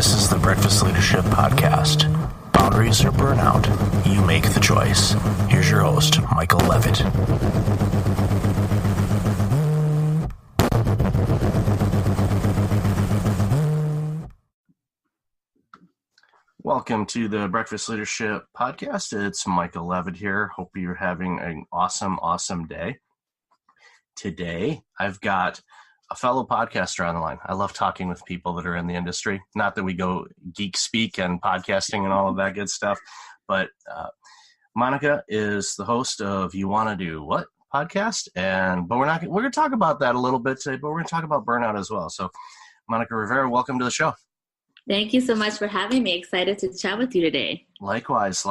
This is the Breakfast Leadership Podcast. Boundaries or burnout, you make the choice. Here's your host, Michael Levitt. Welcome to the Breakfast Leadership Podcast. It's Michael Levitt here. Hope you're having an awesome day. Today, I've got a fellow podcaster on the line. I love talking with people that are in the industry. Not that we go geek speak and podcasting and all of that good stuff, but Monica is the host of You Wanna Do What podcast, but we're going to talk about that a little bit today, but we're going to talk about burnout as well. So, Monica Rivera, welcome to the show. Thank you so much for having me. Excited to chat with you today. Likewise.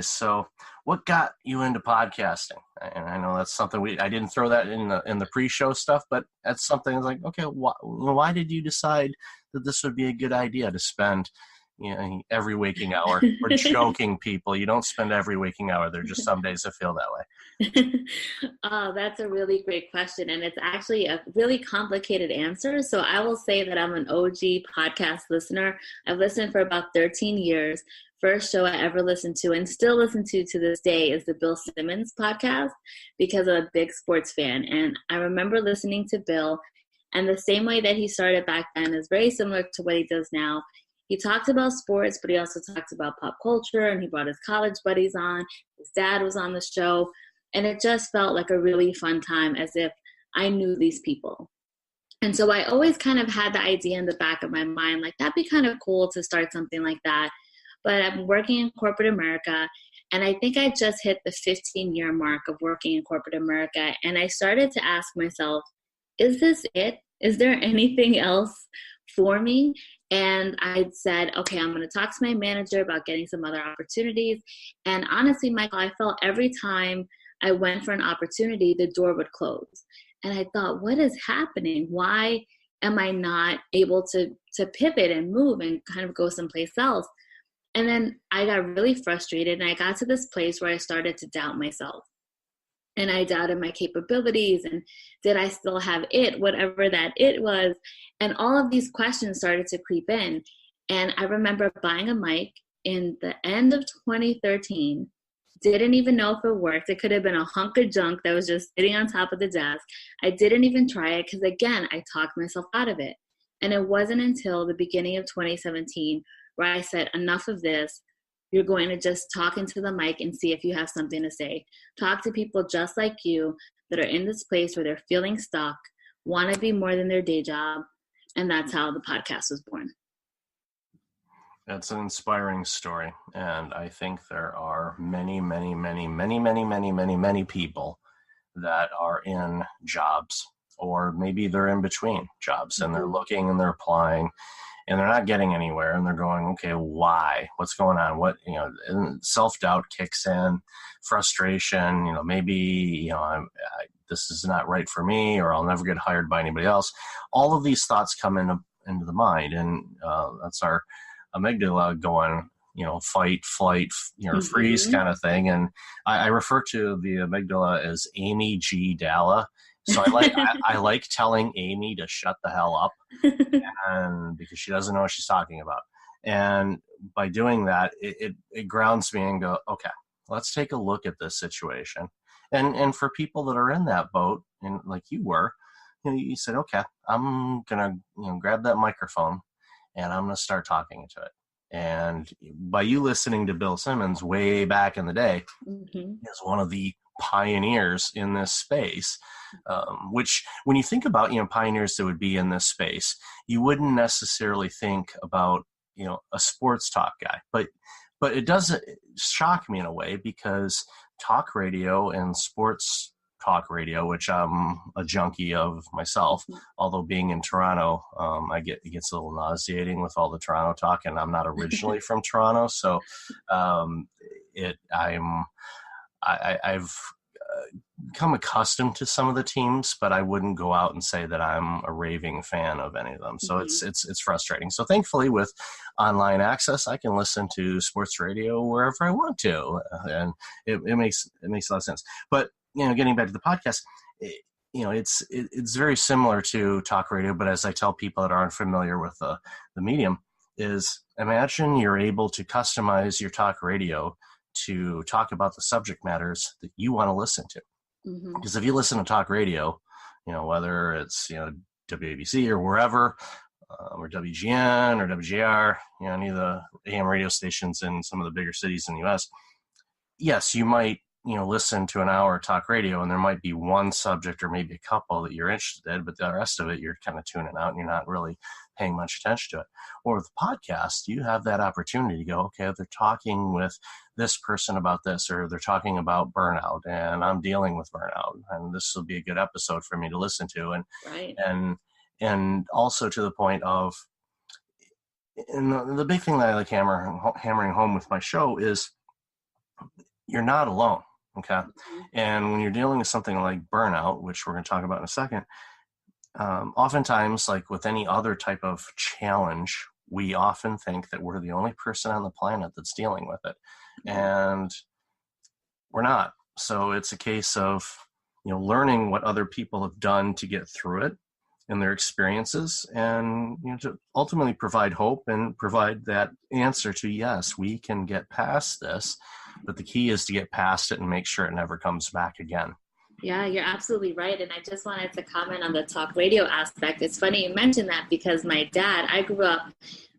So what got you into podcasting? And I know that's something I didn't throw that in the pre-show stuff, but that's something that's like, okay, why did you decide that this would be a good idea to spend every waking hour? We're joking, people. You don't spend every waking hour. There are just some days that feel that way. Oh, that's a really great question. And it's actually a really complicated answer. So I will say that I'm an OG podcast listener. I've listened for about 13 years. First show I ever listened to and still listen to this day is the Bill Simmons podcast because I'm a big sports fan. And I remember listening to Bill, and the same way that he started back then is very similar to what he does now. He talked about sports, but he also talked about pop culture, and he brought his college buddies on. His dad was on the show, and it just felt like a really fun time, as if I knew these people. And so I always kind of had the idea in the back of my mind, like that'd be kind of cool to start something like that. But I'm working in corporate America, and I think I just hit the 15-year mark of working in corporate America, and I started to ask myself, is this it? Is there anything else for me? And I said, okay, I'm going to talk to my manager about getting some other opportunities. And honestly, Michael, I felt every time I went for an opportunity, the door would close. And I thought, what is happening? Why am I not able to pivot and move and kind of go someplace else? And then I got really frustrated, and I got to this place where I started to doubt myself. And I doubted my capabilities, and did I still have it, whatever that it was? And all of these questions started to creep in. And I remember buying a mic in the end of 2013, didn't even know if it worked. It could have been a hunk of junk that was just sitting on top of the desk. I didn't even try it because, again, I talked myself out of it. And it wasn't until the beginning of 2017 where I said, enough of this. You're going to just talk into the mic and see if you have something to say. Talk to people just like you that are in this place where they're feeling stuck, want to be more than their day job. And that's how the podcast was born. That's an inspiring story. And I think there are many people that are in jobs, or maybe they're in between jobs, and they're looking and they're applying, and they're not getting anywhere, and they're going, okay, why? What's going on? And self-doubt kicks in, frustration, maybe, this is not right for me, or I'll never get hired by anybody else. All of these thoughts come into the mind, and that's our amygdala going, fight, flight, freeze kind of thing. And I refer to the amygdala as Amy G. Dalla. So I like telling Amy to shut the hell up, and because she doesn't know what she's talking about. And by doing that, it grounds me and go, okay, let's take a look at this situation. And for people that are in that boat, and like you were, you said, okay, I'm gonna grab that microphone and I'm gonna start talking into it. And by you listening to Bill Simmons way back in the day, is one of the pioneers in this space, which when you think about, pioneers that would be in this space, you wouldn't necessarily think about, a sports talk guy, but it does shock me in a way, because talk radio and sports talk radio, which I'm a junkie of myself, although being in Toronto, it gets a little nauseating with all the Toronto talk, and I'm not originally from Toronto. So, I've become accustomed to some of the teams, but I wouldn't go out and say that I'm a raving fan of any of them. So it's frustrating. So thankfully, with online access, I can listen to sports radio wherever I want to, and it makes a lot of sense. But getting back to the podcast, it's very similar to talk radio. But as I tell people that aren't familiar with the medium, is imagine you're able to customize your talk radio to talk about the subject matters that you want to listen to. Because if you listen to talk radio, whether it's, WABC or wherever, or WGN or WJR, any of the AM radio stations in some of the bigger cities in the U.S., yes, you might, listen to an hour of talk radio, and there might be one subject or maybe a couple that you're interested in, but the rest of it, you're kind of tuning out and you're not really paying much attention to it. Or with the podcast, you have that opportunity to go, okay, they're talking with this person about this, or they're talking about burnout, and I'm dealing with burnout, and this will be a good episode for me to listen to. And, right. and also to the point of, and the big thing that I like hammering home with my show is you're not alone. Okay. And when you're dealing with something like burnout, which we're going to talk about in a second, oftentimes, like with any other type of challenge, we often think that we're the only person on the planet that's dealing with it. And we're not. So it's a case of, learning what other people have done to get through it and their experiences, and to ultimately provide hope and provide that answer to, yes, we can get past this, but the key is to get past it and make sure it never comes back again. Yeah, you're absolutely right. And I just wanted to comment on the talk radio aspect. It's funny you mentioned that, because my dad, I grew up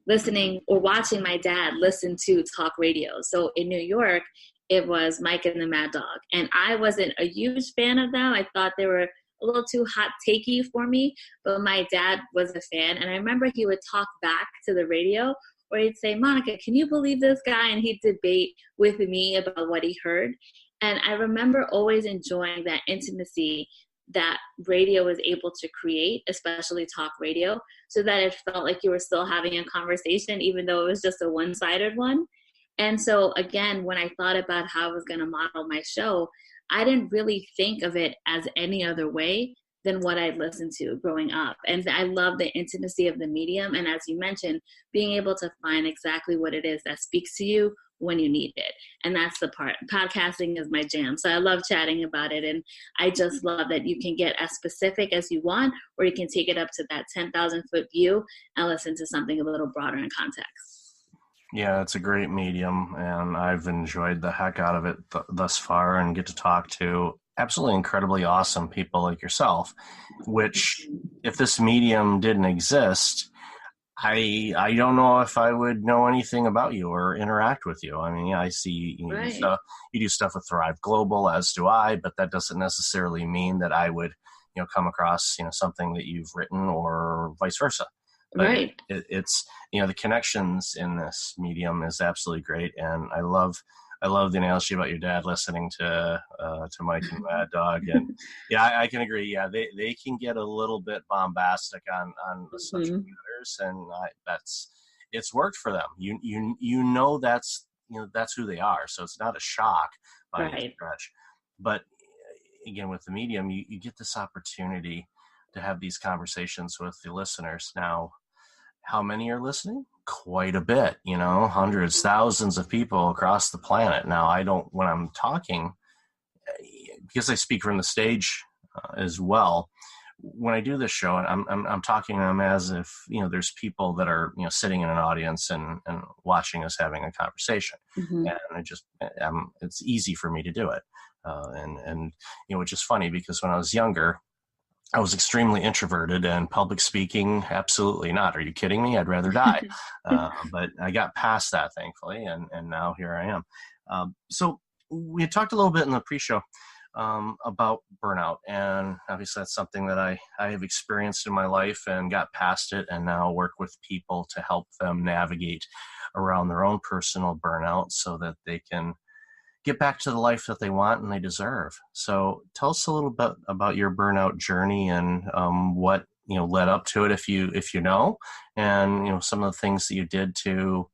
listening or watching my dad listen to talk radio. So in New York, it was Mike and the Mad Dog. And I wasn't a huge fan of them. I thought they were a little too hot takey for me, but my dad was a fan. And I remember he would talk back to the radio, or he'd say, Monica, can you believe this guy? And he'd debate with me about what he heard. And I remember always enjoying that intimacy that radio was able to create, especially talk radio, so that it felt like you were still having a conversation, even though it was just a one-sided one. And so again, when I thought about how I was going to model my show, I didn't really think of it as any other way than what I'd listened to growing up. And I love the intimacy of the medium. And as you mentioned, being able to find exactly what it is that speaks to you when you need it. And that's the part. Podcasting is my jam. So I love chatting about it. And I just love that you can get as specific as you want, or you can take it up to that 10,000 foot view and listen to something a little broader in context. Yeah, it's a great medium, and I've enjoyed the heck out of it thus far, and get to talk to absolutely incredibly awesome people like yourself, which if this medium didn't exist, I don't know if I would know anything about you or interact with you. I mean, I see you do stuff with Thrive Global, as do I, but that doesn't necessarily mean that I would, come across, something that you've written, or vice versa. But right. It's, the connections in this medium is absolutely great. And I love the analogy about your dad listening to Mike and Mad Dog. And yeah, I can agree. Yeah, they can get a little bit bombastic on the subject matters, and it's worked for them. That's who they are. So it's not a shock by any stretch. But again, with the medium, you get this opportunity to have these conversations with the listeners. Now, how many are listening? Quite a bit, hundreds, thousands of people across the planet. Now, when I'm talking, because I speak from the stage as well, when I do this show, I'm talking to them as if, there's people that are, sitting in an audience and watching us having a conversation. And it's easy for me to do it. And which is funny, because when I was younger, I was extremely introverted, and public speaking, absolutely not. Are you kidding me? I'd rather die. But I got past that, thankfully, and now here I am. So we had talked a little bit in the pre-show about burnout, and obviously that's something that I have experienced in my life and got past it, and now work with people to help them navigate around their own personal burnout so that they can get back to the life that they want and they deserve. So tell us a little bit about your burnout journey, and what led up to it, if you know, and some of the things that you did to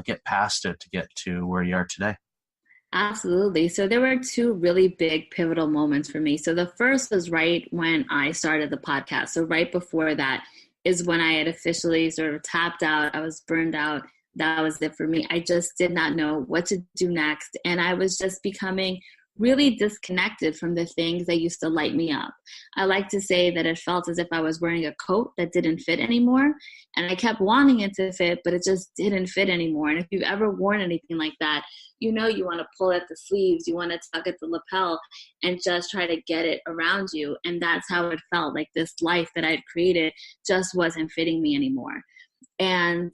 get past it to get to where you are today. Absolutely. So there were two really big pivotal moments for me. So the first was right when I started the podcast. So right before that is when I had officially sort of tapped out. I was burned out. That was it for me. I just did not know what to do next. And I was just becoming really disconnected from the things that used to light me up. I like to say that it felt as if I was wearing a coat that didn't fit anymore. And I kept wanting it to fit, but it just didn't fit anymore. And if you've ever worn anything like that, you know you want to pull at the sleeves, you want to tug at the lapel and just try to get it around you. And that's how it felt, like this life that I'd created just wasn't fitting me anymore. And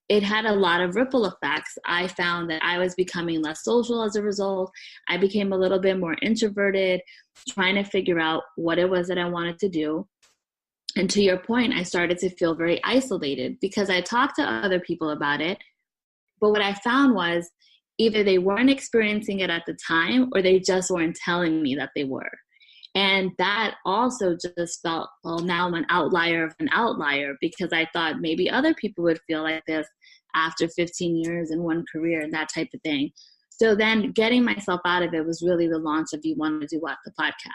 it had a lot of ripple effects. I found that I was becoming less social as a result. I became a little bit more introverted, trying to figure out what it was that I wanted to do. And to your point, I started to feel very isolated because I talked to other people about it. But what I found was either they weren't experiencing it at the time or they just weren't telling me that they were. And that also just felt, well, now I'm an outlier of an outlier, because I thought maybe other people would feel like this after 15 years in one career and that type of thing. So then getting myself out of it was really the launch of You Want to Do What, the podcast.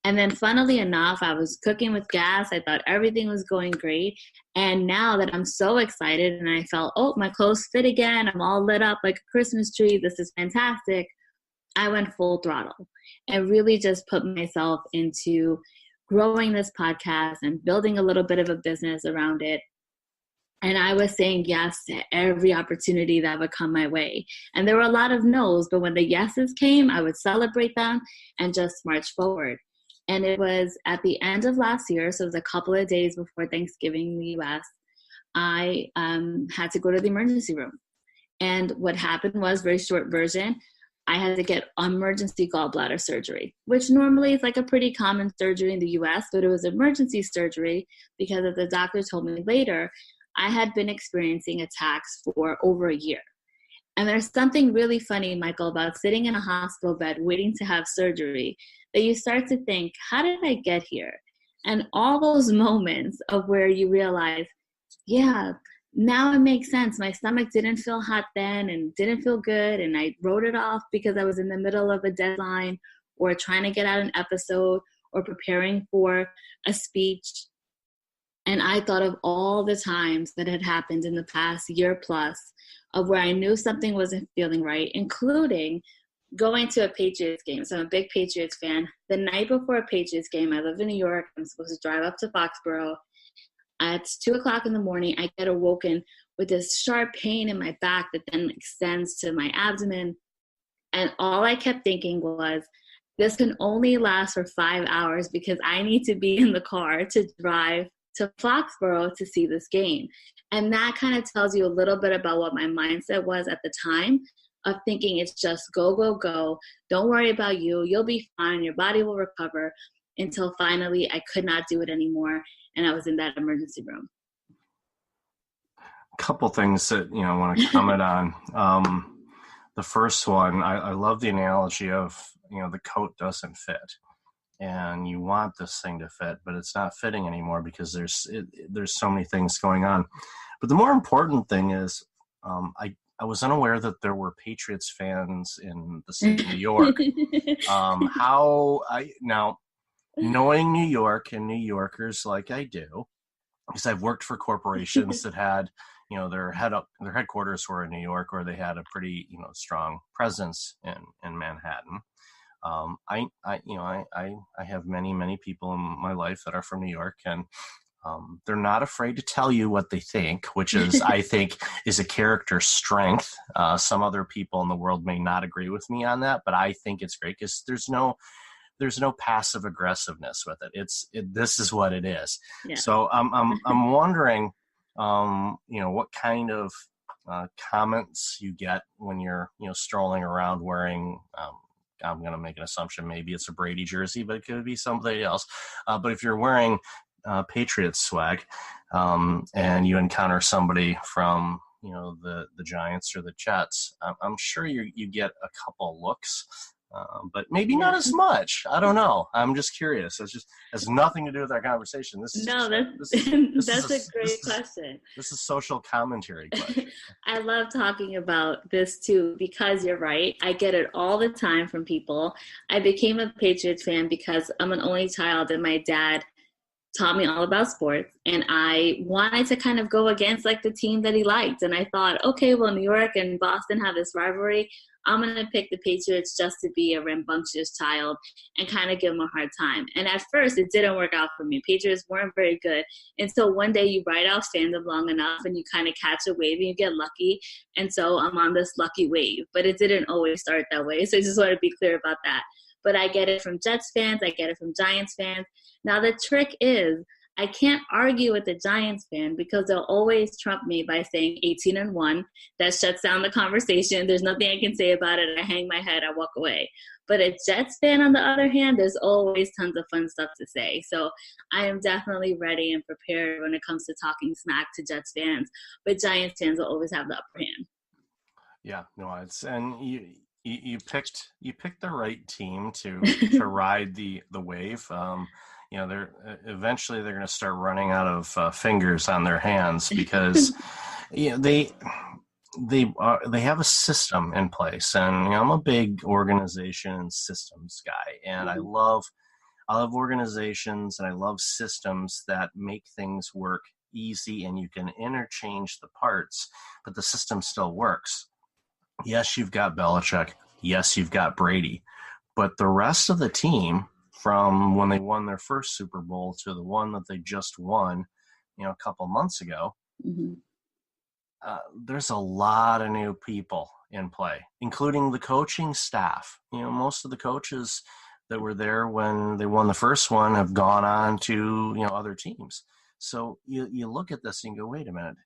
And then funnily enough, I was cooking with gas. I thought everything was going great. And now that I'm so excited and I felt, oh, my clothes fit again, I'm all lit up like a Christmas tree, this is fantastic, I went full throttle and really just put myself into growing this podcast and building a little bit of a business around it. And I was saying yes to every opportunity that would come my way. And there were a lot of no's, but when the yeses came, I would celebrate them and just march forward. And it was at the end of last year, so it was a couple of days before Thanksgiving in the US, I had to go to the emergency room. And what happened was, very short version, I had to get emergency gallbladder surgery, which normally is like a pretty common surgery in the US, but it was emergency surgery because, as the doctor told me later, I had been experiencing attacks for over a year. And there's something really funny, Michael, about sitting in a hospital bed waiting to have surgery, that you start to think, how did I get here? And all those moments of where you realize, yeah, now it makes sense. My stomach didn't feel hot then and didn't feel good. And I wrote it off because I was in the middle of a deadline or trying to get out an episode or preparing for a speech. And I thought of all the times that had happened in the past year plus of where I knew something wasn't feeling right, including going to a Patriots game. So I'm a big Patriots fan. The night before a Patriots game, I live in New York. I'm supposed to drive up to Foxborough. It's 2:00 in the morning. I get awoken with this sharp pain in my back that then extends to my abdomen. And all I kept thinking was, this can only last for 5 hours because I need to be in the car to drive to Foxborough to see this game. And that kind of tells you a little bit about what my mindset was at the time, of thinking it's just go, go, go. Don't worry about you. You'll be fine. Your body will recover, until finally I could not do it anymore. And I was in that emergency room. A couple things that, I want to comment on. The first one, I love the analogy of, the coat doesn't fit. And you want this thing to fit, but it's not fitting anymore because there's so many things going on. But the more important thing is, I was unaware that there were Patriots fans in the city of New York. Now, knowing New York and New Yorkers like I do, because I've worked for corporations that had, their headquarters were in New York, or they had a pretty, strong presence in Manhattan. I have many people in my life that are from New York, and they're not afraid to tell you what they think, which is, I think, is a character strength. Some other people in the world may not agree with me on that, but I think it's great because there's no passive aggressiveness with it. This is what it is. Yeah. So I'm wondering, what kind of comments you get when you're, strolling around wearing, I'm going to make an assumption, maybe it's a Brady jersey, but it could be somebody else. But if you're wearing Patriots swag, and you encounter somebody from, the Giants or the Jets, I'm sure you get a couple looks, but maybe not as much. I don't know. I'm just curious. It just has nothing to do with our conversation. That's a great question. This is social commentary question. I love talking about this too, because you're right. I get it all the time from people. I became a Patriots fan because I'm an only child, and my dad taught me all about sports, and I wanted to kind of go against like the team that he liked. And I thought, okay, well, New York and Boston have this rivalry. I'm going to pick the Patriots just to be a rambunctious child and kind of give them a hard time. And at first, it didn't work out for me. Patriots weren't very good until one day you ride out fandom long enough and you kind of catch a wave and you get lucky. And so I'm on this lucky wave, but it didn't always start that way. So I just want to be clear about that. But I get it from Jets fans. I get it from Giants fans. Now, the trick is I can't argue with the Giants fan because they'll always trump me by saying 18-1. That shuts down the conversation. There's nothing I can say about it. I hang my head. I walk away. But a Jets fan, on the other hand, there's always tons of fun stuff to say. So I am definitely ready and prepared when it comes to talking smack to Jets fans. But Giants fans will always have the upper hand. Yeah, no, and you picked the right team to ride the wave. They're eventually going to start running out of fingers on their hands because they have a system in place, and I'm a big organization and systems guy, and I love organizations and I love systems that make things work easy, and you can interchange the parts, but the system still works. Yes, you've got Belichick. Yes, you've got Brady, but the rest of the team, from when they won their first Super Bowl to the one that they just won, a couple months ago, there's a lot of new people in play, including the coaching staff. Most of the coaches that were there when they won the first one have gone on to, other teams. So you look at this and you go, wait a minute.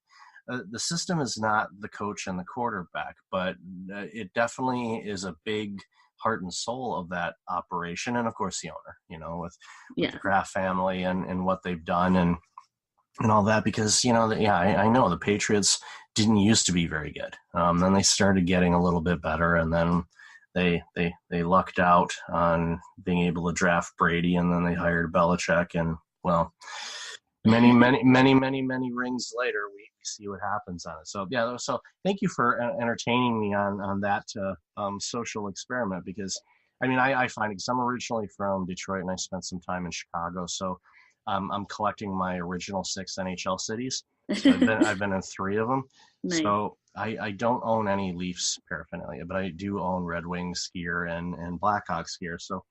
The system is not the coach and the quarterback, but it definitely is a big heart and soul of that operation. And of course the owner, with the Kraft family and what they've done and all that, because, I know the Patriots didn't used to be very good. Then they started getting a little bit better, and then they lucked out on being able to draft Brady, and then they hired Belichick, and well, many rings later, we see what happens on it. So so thank you for entertaining me on that social experiment, because I find it, because I'm originally from Detroit and I spent some time in Chicago, so I'm collecting my original 6 NHL cities. So I've been in 3 of them. Nice. So I don't own any Leafs paraphernalia, but I do own Red Wings gear and Blackhawks gear. So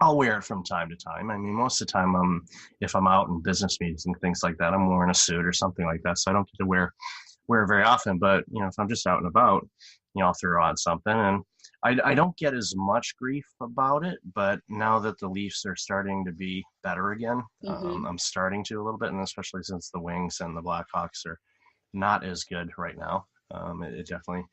I'll wear it from time to time. Most of the time, if I'm out in business meetings and things like that, I'm wearing a suit or something like that. So I don't get to wear it very often. But, if I'm just out and about, I'll throw on something. And I don't get as much grief about it. But now that the Leafs are starting to be better again, I'm starting to a little bit. And especially since the Wings and the Blackhawks are not as good right now, it definitely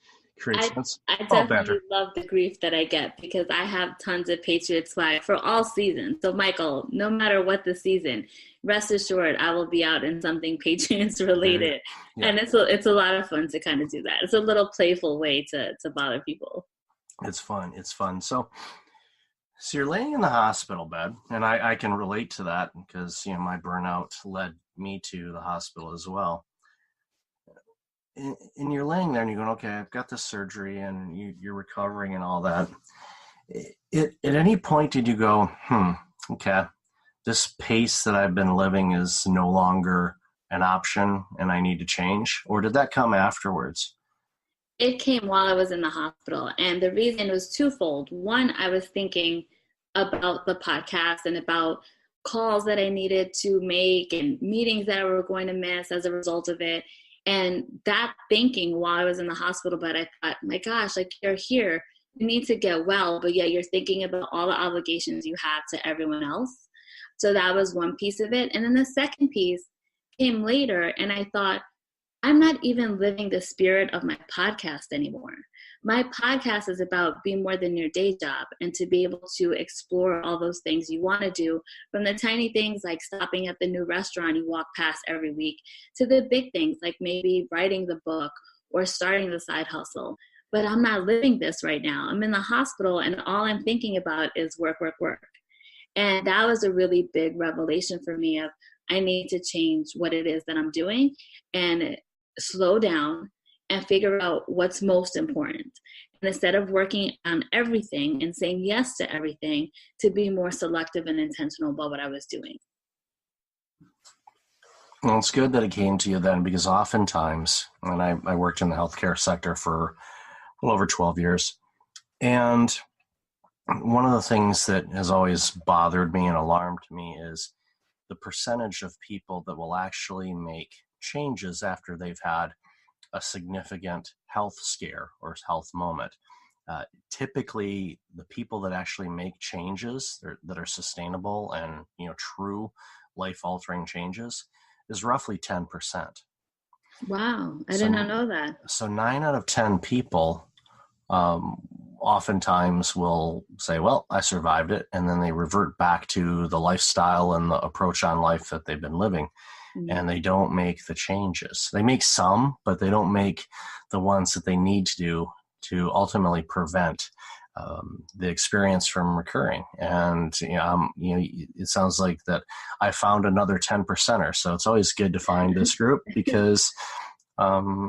creates sense. I definitely love the grief that I get, because I have tons of Patriots swag for all seasons. So Michael, no matter what the season, rest assured I will be out in something Patriots related. Yeah. And it's a lot of fun to kind of do that. It's a little playful way to bother people. It's fun. So you're laying in the hospital bed, and I can relate to that because, my burnout led me to the hospital as well. And you're laying there and you're going, okay, I've got this surgery, and you're recovering and all that. At any point did you go, okay, this pace that I've been living is no longer an option and I need to change? Or did that come afterwards? It came while I was in the hospital. And the reason was twofold. One, I was thinking about the podcast and about calls that I needed to make and meetings that I were going to miss as a result of it. And that thinking while I was in the hospital bed, I thought, my gosh, like, you're here, you need to get well, but yet you're thinking about all the obligations you have to everyone else. So that was one piece of it. And then the second piece came later, and I thought, I'm not even living the spirit of my podcast anymore. My podcast is about being more than your day job, and to be able to explore all those things you want to do, from the tiny things like stopping at the new restaurant you walk past every week, to the big things like maybe writing the book or starting the side hustle. But I'm not living this right now. I'm in the hospital, and all I'm thinking about is work, work, work. And that was a really big revelation for me of, I need to change what it is that I'm doing and slow down and figure out what's most important. And instead of working on everything and saying yes to everything, to be more selective and intentional about what I was doing. Well, it's good that it came to you then, because oftentimes, and I worked in the healthcare sector for well over 12 years, and one of the things that has always bothered me and alarmed me is the percentage of people that will actually make changes after they've had a significant health scare or health moment. Typically, the people that actually make changes that are sustainable and true life-altering changes is roughly 10%. Wow, I did not So, know that. so 9 out of 10 people um, oftentimes will say, well, I survived it. And then they revert back to the lifestyle and the approach on life that they've been living. Mm. And they don't make the changes. They make some, but they don't make the ones that they need to do to ultimately prevent the experience from recurring. And it sounds like that I found another 10%er. So it's always good to find this group, because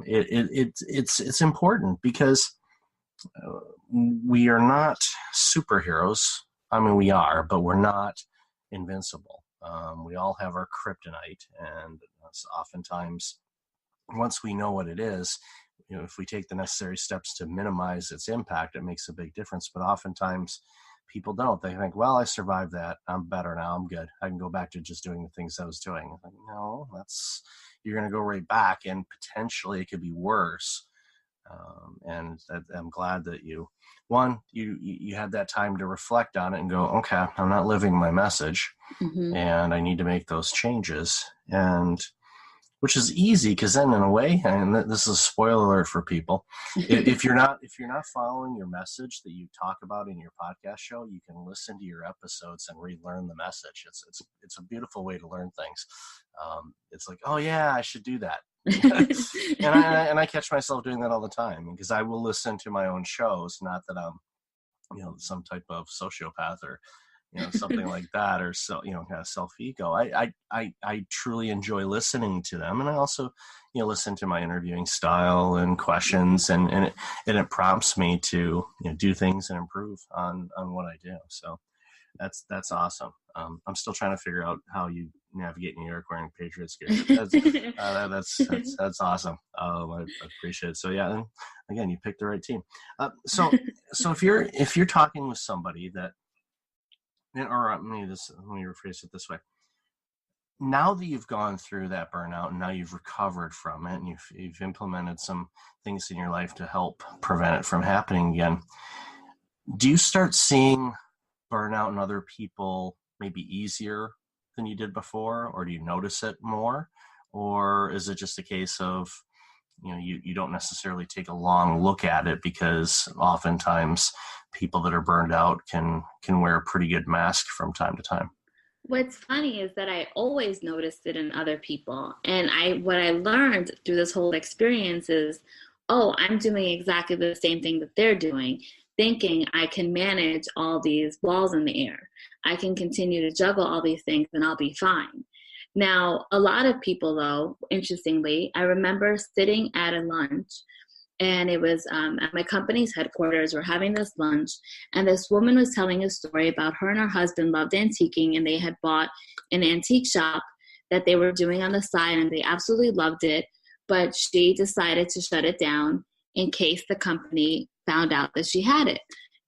it's important, because we are not superheroes. I mean, we are, but we're not invincible. We all have our kryptonite, and oftentimes, once we know what it is, if we take the necessary steps to minimize its impact, it makes a big difference. But oftentimes, people don't. They think, "Well, I survived that. I'm better now. I'm good. I can go back to just doing the things I was doing." Like, no, you're going to go right back, and potentially it could be worse. And I'm glad that you had that time to reflect on it and go, okay, I'm not living my message, Mm-hmm. and I need to make those changes. And which is easy, because then, in a way, and this is a spoiler alert for people, if you're not following your message that you talk about in your podcast show, you can listen to your episodes and relearn the message. It's a beautiful way to learn things. It's like, oh yeah, I should do that. and I catch myself doing that all the time, because I will listen to my own shows. Not that I'm some type of sociopath or something like that, or kind of self ego. I truly enjoy listening to them, and I also listen to my interviewing style and questions, and it prompts me to do things and improve on what I do. So that's awesome. I'm still trying to figure out how you navigate New York wearing Patriots gear. That's awesome. I appreciate it. So yeah, and again, you picked the right team. So if you're talking with somebody that, or let me rephrase it this way. Now that you've gone through that burnout, and now you've recovered from it, and you've implemented some things in your life to help prevent it from happening again, do you start seeing burnout in other people maybe easier than you did before, or do you notice it more, or is it just a case of you don't necessarily take a long look at it, because oftentimes people that are burned out can wear a pretty good mask from time to time? What's funny is that I always noticed it in other people. And what I learned through this whole experience is, oh, I'm doing exactly the same thing that they're doing, thinking I can manage all these balls in the air. I can continue to juggle all these things and I'll be fine. Now, a lot of people, though, interestingly, I remember sitting at a lunch, and it was at my company's headquarters. We're having this lunch, and this woman was telling a story about her and her husband loved antiquing, and they had bought an antique shop that they were doing on the side, and they absolutely loved it, but she decided to shut it down in case the company found out that she had it.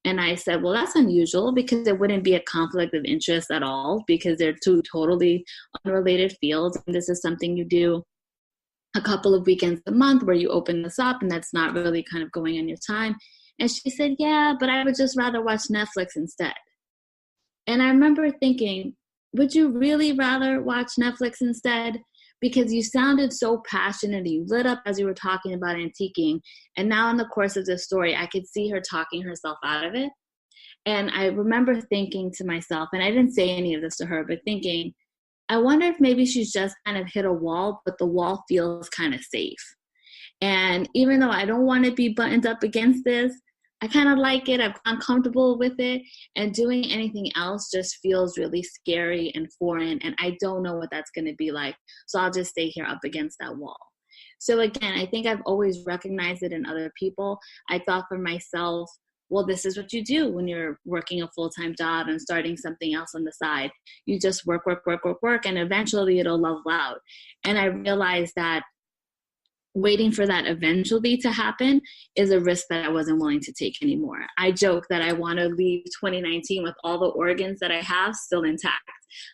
And I said, well, that's unusual, because it wouldn't be a conflict of interest at all, because they're two totally unrelated fields, and this is something you do a couple of weekends a month where you open this up, and that's not really kind of going on your time. And she said, yeah, but I would just rather watch Netflix instead. And I remember thinking, would you really rather watch Netflix instead? Because you sounded so passionate, you lit up as you were talking about antiquing. And now in the course of this story, I could see her talking herself out of it. And I remember thinking to myself, and I didn't say any of this to her, but thinking, I wonder if maybe she's just kind of hit a wall, but the wall feels kind of safe. And even though I don't want to be buttoned up against this, I kind of like it. I've gotten comfortable with it. And doing anything else just feels really scary and foreign. And I don't know what that's going to be like. So I'll just stay here up against that wall. So again, I think I've always recognized it in other people. I thought for myself, well, this is what you do when you're working a full-time job and starting something else on the side. You just work, work, work, work, work, and eventually it'll level out. And I realized that waiting for that eventually to happen is a risk that I wasn't willing to take anymore. I joke that I want to leave 2019 with all the organs that I have still intact.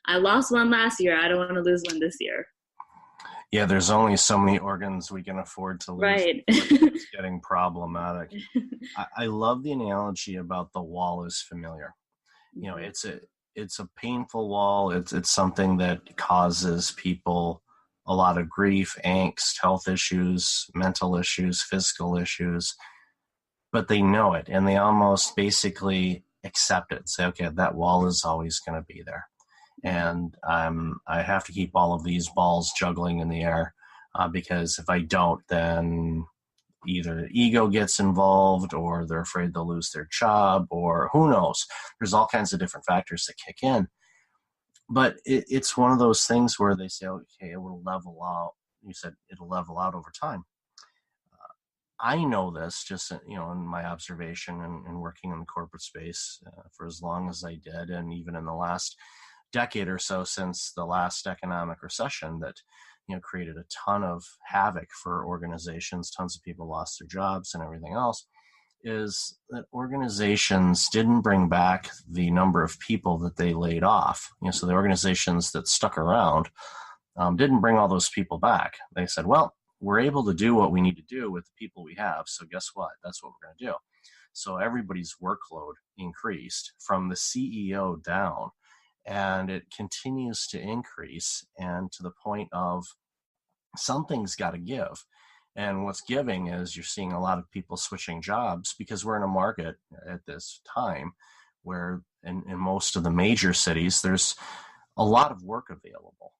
I lost one last year. I don't want to lose one this year. Yeah, there's only so many organs we can afford to lose. Right. It's getting problematic. I love the analogy about the wall is familiar. You know, it's a painful wall. It's something that causes people a lot of grief, angst, health issues, mental issues, physical issues, but they know it and they almost basically accept it. Say, okay, that wall is always going to be there. And I have to keep all of these balls juggling in the air because if I don't, then either ego gets involved or they're afraid they'll lose their job or who knows. There's all kinds of different factors that kick in. But it's one of those things where they say, okay, it will level out. You said it'll level out over time. I know this just, in my observation and working in the corporate space for as long as I did, and even in the last decade or so since the last economic recession that, created a ton of havoc for organizations. Tons of people lost their jobs and everything else. Is that organizations didn't bring back the number of people that they laid off. So the organizations that stuck around didn't bring all those people back. They said, well, we're able to do what we need to do with the people we have. So guess what? That's what we're going to do. So everybody's workload increased from the CEO down, and it continues to increase, and to the point of something's got to give. And what's giving is you're seeing a lot of people switching jobs because we're in a market at this time where in most of the major cities, there's a lot of work available.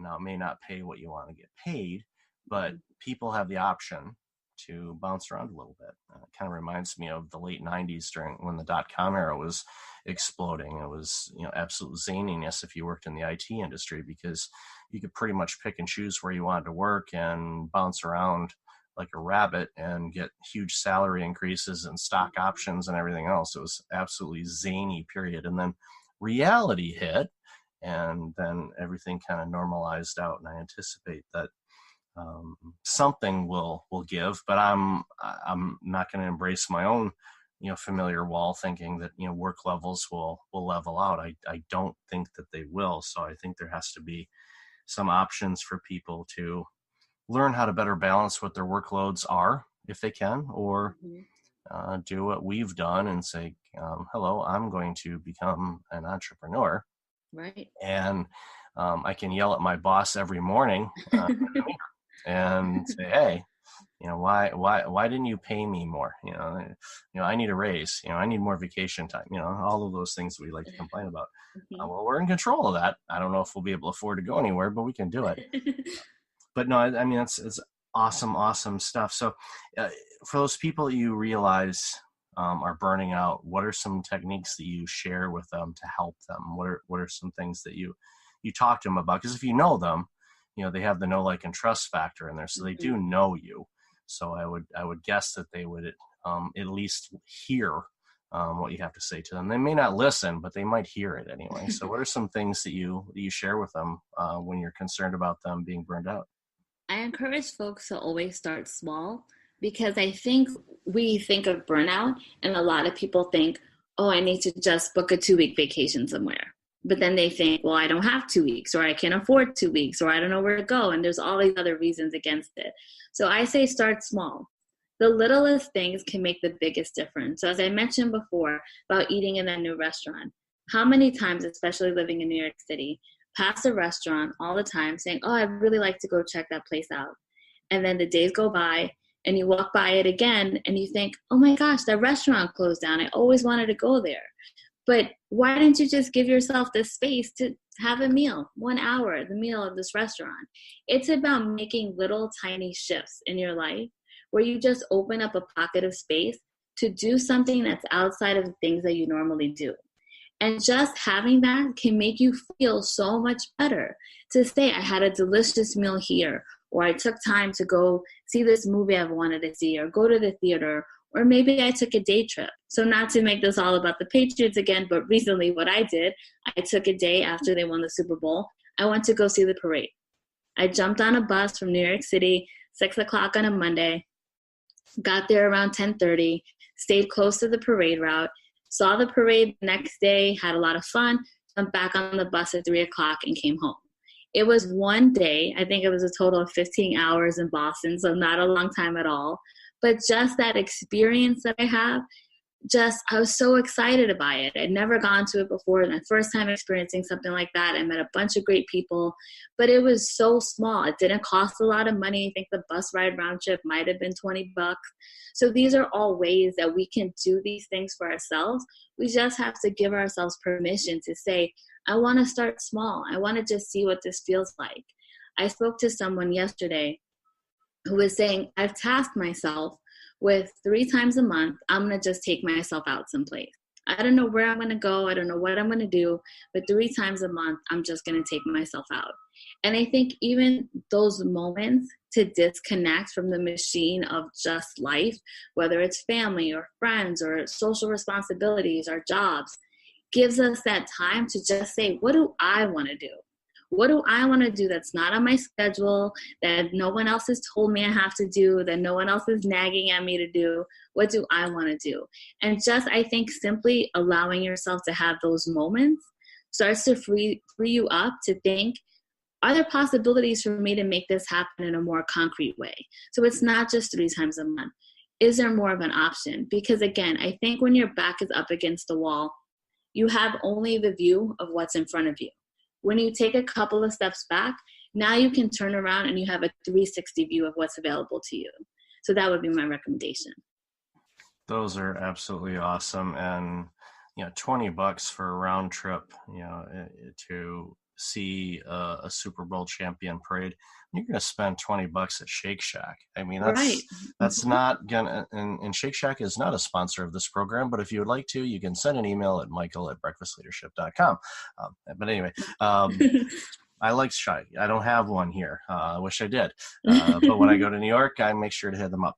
Now, it may not pay what you want to get paid, but people have the option to bounce around a little bit. It kind of reminds me of the late 90s during when the dot-com era was exploding. It was, absolute zaniness if you worked in the IT industry because you could pretty much pick and choose where you wanted to work and bounce around like a rabbit and get huge salary increases and stock options and everything else. It was absolutely zany period. And then reality hit, and then everything kind of normalized out. And I anticipate that something will give, but I'm not going to embrace my own, familiar wall thinking that, work levels will level out. I don't think that they will. So I think there has to be some options for people to learn how to better balance what their workloads are if they can, or do what we've done and say, hello, I'm going to become an entrepreneur. Right. And I can yell at my boss every morning and say, hey, why didn't you pay me more? I need a raise, I need more vacation time, all of those things we like to complain about. Well, we're in control of that. I don't know if we'll be able to afford to go anywhere, but we can do it. But no, I mean, it's awesome stuff. So for those people that you realize are burning out, what are some techniques that you share with them to help them? What are some things that you talk to them about? Because if you know them, they have the know, like, and trust factor in there. So they do know you. So I would guess that they would at least hear what you have to say to them. They may not listen, but they might hear it anyway. So what are some things that you share with them when you're concerned about them being burned out? I encourage folks to always start small, because I think we think of burnout and a lot of people think, oh, I need to just book a 2-week vacation somewhere. But then they think, well, I don't have 2 weeks, or I can't afford 2 weeks, or I don't know where to go. And there's all these other reasons against it. So I say start small. The littlest things can make the biggest difference. So as I mentioned before about eating in a new restaurant, how many times, especially living in New York City, pass a restaurant all the time saying, oh, I'd really like to go check that place out. And then the days go by and you walk by it again and you think, oh my gosh, that restaurant closed down. I always wanted to go there. But why didn't you just give yourself the space to have a meal, 1 hour, the meal of this restaurant? It's about making little tiny shifts in your life where you just open up a pocket of space to do something that's outside of the things that you normally do. And just having that can make you feel so much better to say, I had a delicious meal here, or I took time to go see this movie I've wanted to see, or go to the theater, Or maybe I took a day trip. So not to make this all about the Patriots again, but recently what I did, I took a day after they won the Super Bowl. I went to go see the parade. I jumped on a bus from New York City, 6 o'clock on a Monday, got there around 10:30, stayed close to the parade route, saw the parade the next day, had a lot of fun, jumped back on the bus at 3 o'clock and came home. It was one day. I think it was a total of 15 hours in Boston, so not a long time at all. But just that experience that I have, I was so excited about it. I'd never gone to it before. My first time experiencing something like that. I met a bunch of great people, but it was so small. It didn't cost a lot of money. I think the bus ride round trip might have been $20. So these are all ways that we can do these things for ourselves. We just have to give ourselves permission to say, I want to start small. I want to just see what this feels like. I spoke to someone yesterday who was saying, I've tasked myself with 3 times a month, I'm going to just take myself out someplace. I don't know where I'm going to go. I don't know what I'm going to do, but 3 times a month, I'm just going to take myself out. And I think even those moments to disconnect from the machine of just life, whether it's family or friends or social responsibilities or jobs, gives us that time to just say, what do I want to do? What do I want to do that's not on my schedule, that no one else has told me I have to do, that no one else is nagging at me to do? What do I want to do? And just, I think, simply allowing yourself to have those moments starts to free you up to think, are there possibilities for me to make this happen in a more concrete way? So it's not just 3 times a month. Is there more of an option? Because again, I think when your back is up against the wall, you have only the view of what's in front of you. When you take a couple of steps back, now you can turn around and you have a 360 view of what's available to you. So that would be my recommendation. Those are absolutely awesome. And, $20 for a round trip, to see a Super Bowl champion parade, you're going to spend $20 at Shake Shack. I mean, that's not gonna, and Shake Shack is not a sponsor of this program, but if you would like to, you can send an email at michael@breakfastleadership.com. But anyway, I like Shake. I don't have one here. I wish I did. But when I go to New York, I make sure to hit them up.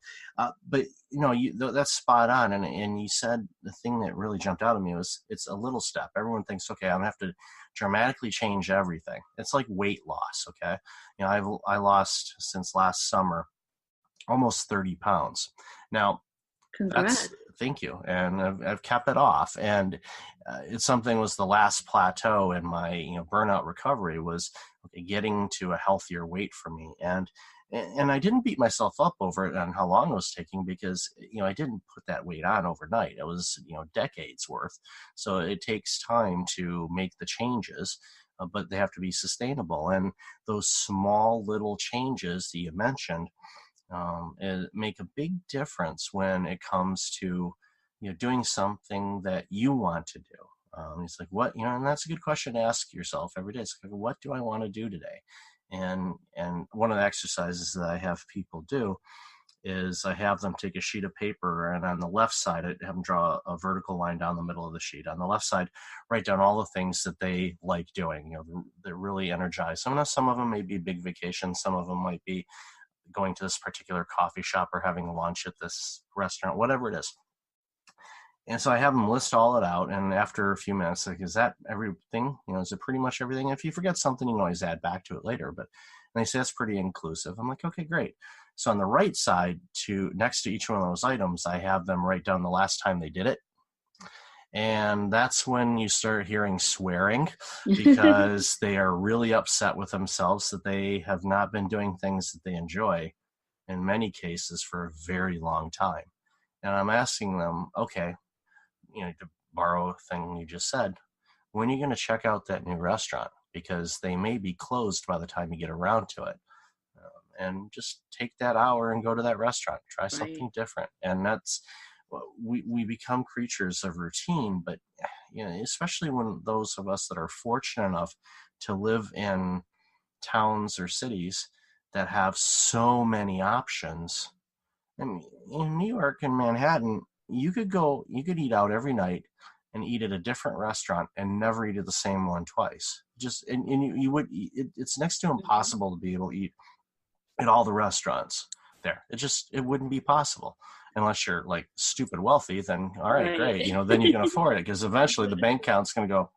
But that's spot on. And you said the thing that really jumped out at me was it's a little step. Everyone thinks, okay, I'm gonna have to dramatically change everything. It's like weight loss. Okay. I lost since last summer almost 30 pounds. Now, Congrats. Thank you. And I've kept it off. And it's something was the last plateau in my burnout recovery was getting to a healthier weight for me. And I didn't beat myself up over it on how long it was taking because, I didn't put that weight on overnight. It was, decades worth. So it takes time to make the changes, but they have to be sustainable. And those small little changes that you mentioned, make a big difference when it comes to doing something that you want to do. It's like what and that's a good question to ask yourself every day. It's like, what do I want to do today? And one of the exercises that I have people do is I have them take a sheet of paper, and on the left side, I have them draw a vertical line down the middle of the sheet. On the left side, write down all the things that they like doing. They're really energized. Some of them may be big vacations. Some of them might be going to this particular coffee shop or having lunch at this restaurant, whatever it is. And so I have them list all it out. And after a few minutes, like, is that everything? Is it pretty much everything? If you forget something, you can always add back to it later. But they say that's pretty inclusive. I'm like, okay, great. So on the right side, next to each one of those items, I have them write down the last time they did it. And that's when you start hearing swearing because they are really upset with themselves that they have not been doing things that they enjoy in many cases for a very long time. And I'm asking them, okay, to borrow a thing you just said, when are you going to check out that new restaurant? Because they may be closed by the time you get around to it. And just take that hour and go to that restaurant, try something different. And that's, we become creatures of routine, but especially when those of us that are fortunate enough to live in towns or cities that have so many options. And in New York and Manhattan, you could eat out every night and eat at a different restaurant and never eat at the same one twice. It's next to impossible to be able to eat at all the restaurants. there. It wouldn't be possible unless you're like stupid wealthy. Then all right, great. Then you can afford it, because eventually the bank account's going to go,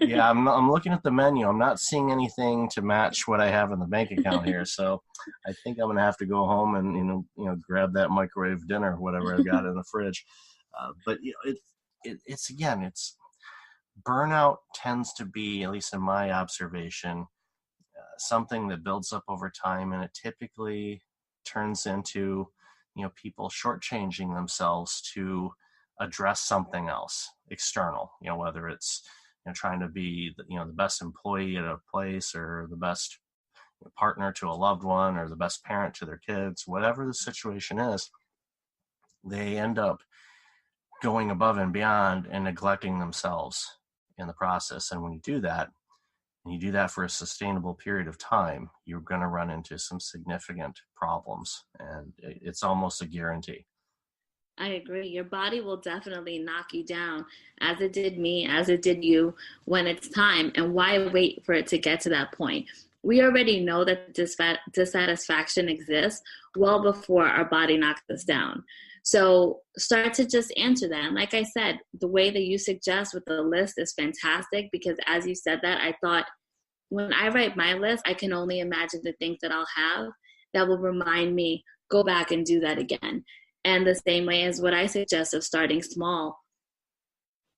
yeah, I'm looking at the menu. I'm not seeing anything to match what I have in the bank account here. So I think I'm going to have to go home and, grab that microwave dinner, whatever I've got in the fridge. But it's burnout tends to be, at least in my observation, something that builds up over time, and it typically turns into, people shortchanging themselves to address something else external, whether it's, trying to be, the best employee at a place, or the best partner to a loved one, or the best parent to their kids, whatever the situation is, they end up going above and beyond and neglecting themselves in the process. And when you do that, and you do that for a sustainable period of time, you're going to run into some significant problems, and it's almost a guarantee. I agree. Your body will definitely knock you down, as it did me, as it did you, when it's time. And why wait for it to get to that point? We already know that dissatisfaction exists well before our body knocks us down. So start to just answer that. And like I said, the way that you suggest with the list is fantastic, because as you said that, I thought, when I write my list, I can only imagine the things that I'll have that will remind me, go back and do that again. And the same way as what I suggest of starting small.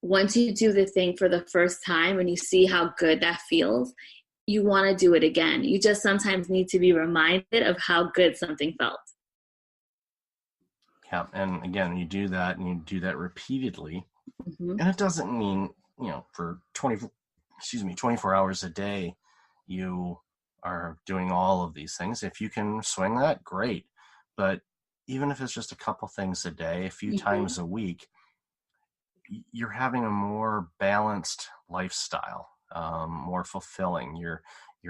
Once you do the thing for the first time and you see how good that feels, you want to do it again. You just sometimes need to be reminded of how good something felt. Yeah, and again, you do that, and you do that repeatedly. And it doesn't mean, for 24 hours a day, you are doing all of these things. If you can swing that, great. But even if it's just a couple things a day, a few times a week, you're having a more balanced lifestyle, more fulfilling. You're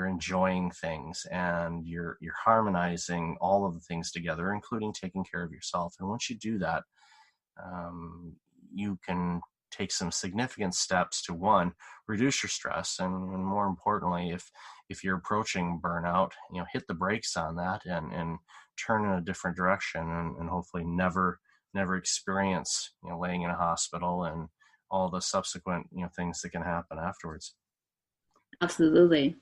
enjoying things, and you're harmonizing all of the things together, including taking care of yourself. And once you do that, you can take some significant steps to, one, reduce your stress, and more importantly, if you're approaching burnout, hit the brakes on that and turn in a different direction, and hopefully never experience, laying in a hospital and all the subsequent, things that can happen afterwards. Absolutely.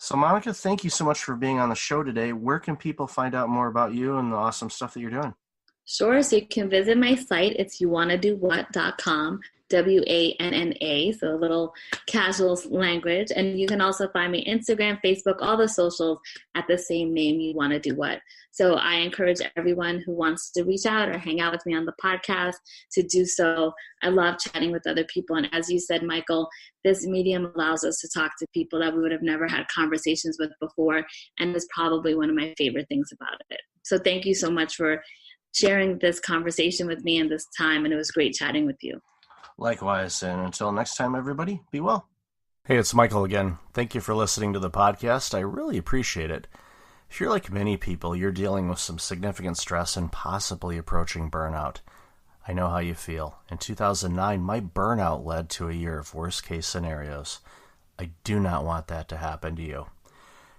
So Monica, thank you so much for being on the show today. Where can people find out more about you and the awesome stuff that you're doing? Sure. So you can visit my site. It's youwannadowhat.com, WANNA, so a little casual language. And you can also find me Instagram, Facebook, all the socials at the same name, You Wanna Do What. So I encourage everyone who wants to reach out or hang out with me on the podcast to do so. I love chatting with other people. And as you said, Michael, this medium allows us to talk to people that we would have never had conversations with before. And is probably one of my favorite things about it. So thank you so much for sharing this conversation with me and this time. And it was great chatting with you. Likewise. And until next time, everybody, be well. Hey, it's Michael again. Thank you for listening to the podcast. I really appreciate it. If you're like many people, you're dealing with some significant stress and possibly approaching burnout. I know how you feel. In 2009, my burnout led to a year of worst-case scenarios. I do not want that to happen to you.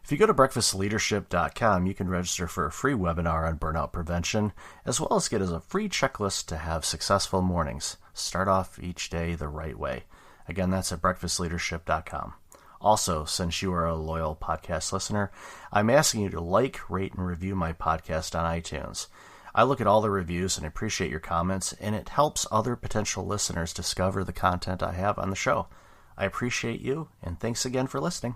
If you go to breakfastleadership.com, you can register for a free webinar on burnout prevention, as well as get a free checklist to have successful mornings. Start off each day the right way. Again, that's at breakfastleadership.com. Also, since you are a loyal podcast listener, I'm asking you to like, rate, and review my podcast on iTunes. I look at all the reviews and appreciate your comments, and it helps other potential listeners discover the content I have on the show. I appreciate you, and thanks again for listening.